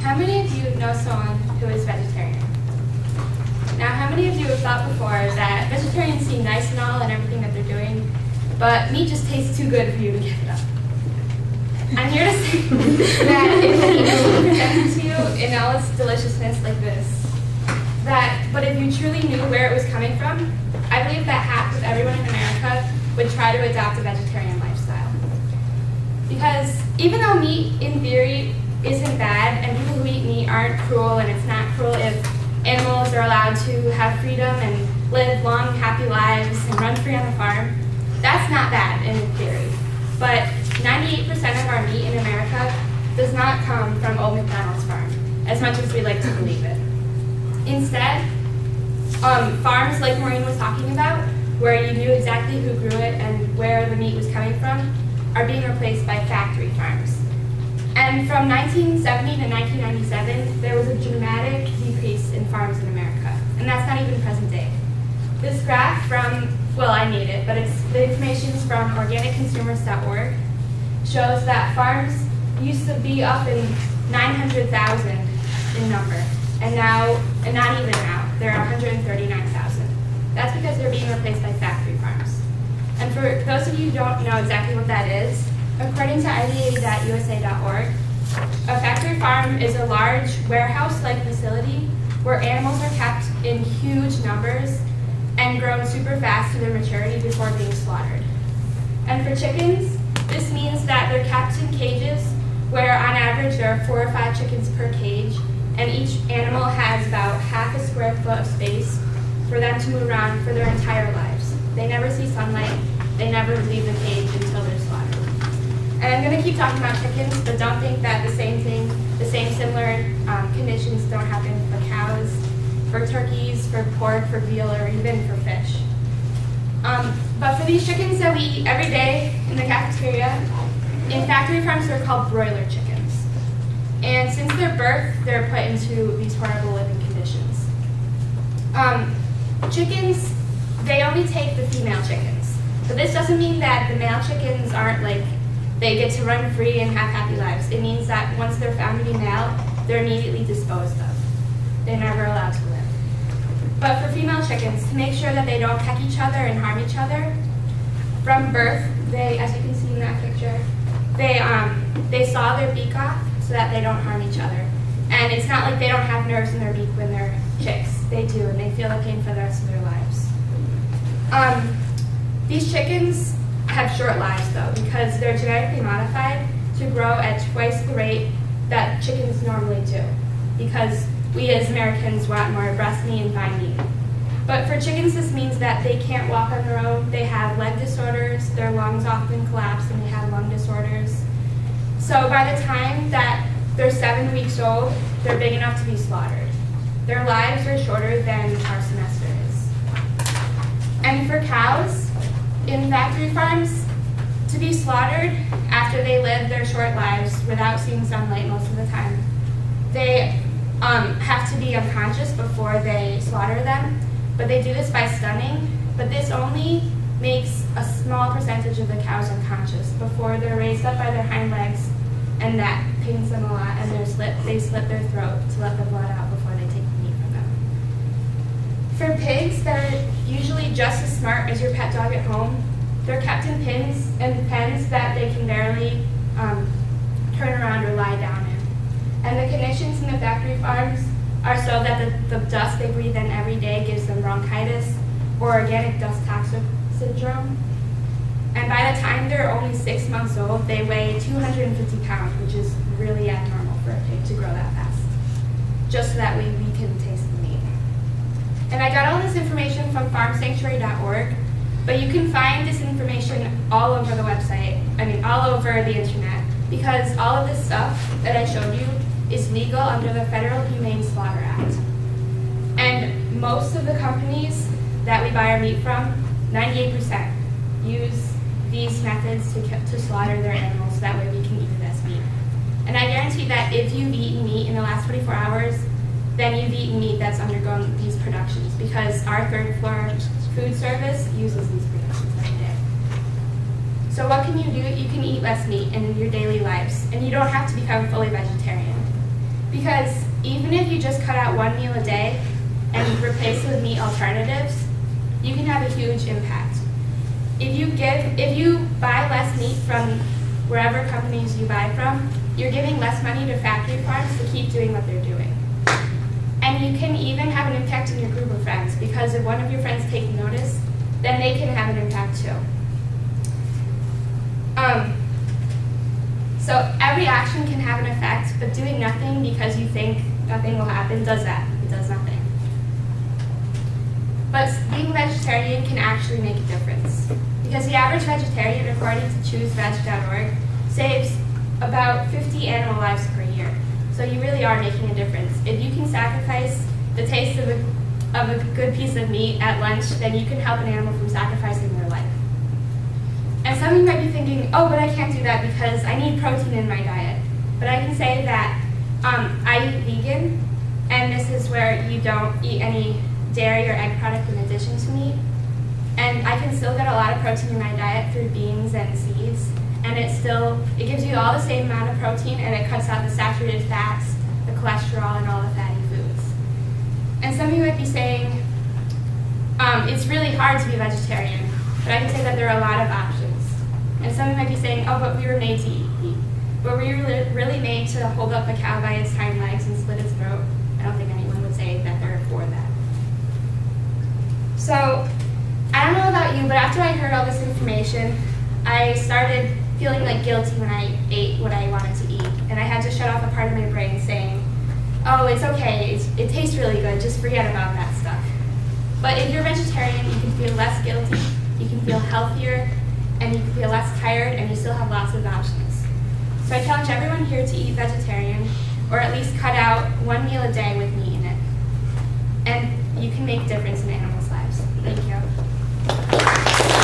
How many of you know someone who is vegetarian? Now, how many of you have thought before that vegetarians seem nice and all and everything that they're doing, but meat just tastes too good for you to give it up? I'm here to say that if meat is presented to you in all its deliciousness like this, but if you truly knew where it was coming from, I believe that half of everyone in America would try to adopt a vegetarian lifestyle. Because even though meat, in theory, isn't bad, and people who eat meat aren't cruel, and it's not cruel if animals are allowed to have freedom and live long, happy lives and run free on the farm, that's not bad in theory. But 98% of our meat in America does not come from old McDonald's farm, as much as we like to believe it. Instead, farms like Maureen was talking about, where you knew exactly who grew it and where the meat was coming from, are being replaced by factory farms. And from 1970 to 1997, there was a dramatic decrease in farms in America, and that's not even present day. This graph from, well, I made it, but the information is from organicconsumers.org, shows that farms used to be up in 900,000 in number, and not even now, there are 139,000. That's because they're being replaced by factory farms. And for those of you who don't know exactly what that is, according to IDA.USA.org, a factory farm is a large warehouse-like facility where animals are kept in huge numbers and grown super fast to their maturity before being slaughtered. And for chickens, this means that they're kept in cages where on average there are 4 or 5 chickens per cage, and each animal has about half a square foot of space for them to move around for their entire lives. They never see sunlight, they never leave the cage until they're slaughtered. And I'm going to keep talking about chickens, but don't think that the same similar conditions don't happen for cows, for turkeys, for pork, for veal, or even for fish. But for these chickens that we eat every day in the cafeteria, in factory farms they're called broiler chickens. And since their birth, they're put into these horrible living conditions. Chickens, they only take the female chickens. But this doesn't mean that the male chickens aren't they get to run free and have happy lives. It means that once they're found to be male, they're immediately disposed of. They're never allowed to live. But for female chickens, to make sure that they don't peck each other and harm each other, from birth, they, as you can see in that picture, they saw their beak off so that they don't harm each other. And it's not like they don't have nerves in their beak when they're chicks. They do, and they feel the pain for the rest of their lives. These chickens have short lives, though, because they're genetically modified to grow at twice the rate that chickens normally do, because we as Americans want more breast meat and fine meat. But for chickens, this means that they can't walk on their own, they have leg disorders, their lungs often collapse, and they have lung disorders. So by the time that they're 7 weeks old, they're big enough to be slaughtered. Their lives are shorter than our semester is. And for cows, in factory farms, to be slaughtered after they live their short lives without seeing sunlight most of the time, they have to be unconscious before they slaughter them, but they do this by stunning, but this only makes a small percentage of the cows unconscious before they're raised up by their hind legs, and that pains them a lot, and they slit their throat to let the blood out before they take the meat from them. For pigs that are usually just as smart as your pet dog at home, they're kept in pens that they can barely turn around or lie down in. And the conditions in the factory farms are so that the dust they breathe in every day gives them bronchitis or organic dust toxic syndrome. And by the time they're only 6 months old, they weigh 250 pounds, which is really abnormal for a pig to grow that fast, just so that we can taste the meat. And I got all this information from farmsanctuary.org, but you can find this information all over the website, all over the internet, because all of this stuff that I showed you is legal under the Federal Humane Slaughter Act. And most of the companies that we buy our meat from, 98%, use these methods to slaughter their animals so that way we can eat it as meat. And I guarantee that if you've eaten meat in the last 24 hours, then you've eaten meat that's undergone these productions, because our third floor food service uses these productions every day. So what can you do? You can eat less meat in your daily lives, and you don't have to become fully vegetarian. Because even if you just cut out one meal a day and replace it with meat alternatives, you can have a huge impact. If you buy less meat from wherever companies you buy from, you're giving less money to factory farms to keep doing what they're doing. And you can even have an impact in your group of friends, because if one of your friends takes notice, then they can have an impact too. So every action can have an effect, but doing nothing because you think nothing will happen does that. It does nothing. But being vegetarian can actually make a difference, because the average vegetarian, according to chooseveg.org, saves about 50 animal lives per year. So you really are making a difference. If you can sacrifice the taste of a good piece of meat at lunch, then you can help an animal from sacrificing their life. And some of you might be thinking, oh, but I can't do that because I need protein in my diet. But I can say that I eat vegan, and this is where you don't eat any dairy or egg product in addition to meat. And I can still get a lot of protein in my diet through beans and seeds. And it gives you all the same amount of protein, and it cuts out the saturated fats, the cholesterol, and all the fatty foods. And some of you might be saying, it's really hard to be vegetarian, but I can say that there are a lot of options. And some of you might be saying, oh, but we were made to eat meat. But were you really made to hold up a cow by its hind legs and slit its throat? I don't think anyone would say that they're for that. So, I don't know about you, but after I heard all this information, I started feeling like guilty when I ate what I wanted to eat. And I had to shut off a part of my brain saying, oh, it's okay, it tastes really good, just forget about that stuff. But if you're vegetarian, you can feel less guilty, you can feel healthier, and you can feel less tired, and you still have lots of options. So I challenge everyone here to eat vegetarian, or at least cut out one meal a day with meat in it. And you can make a difference in animals'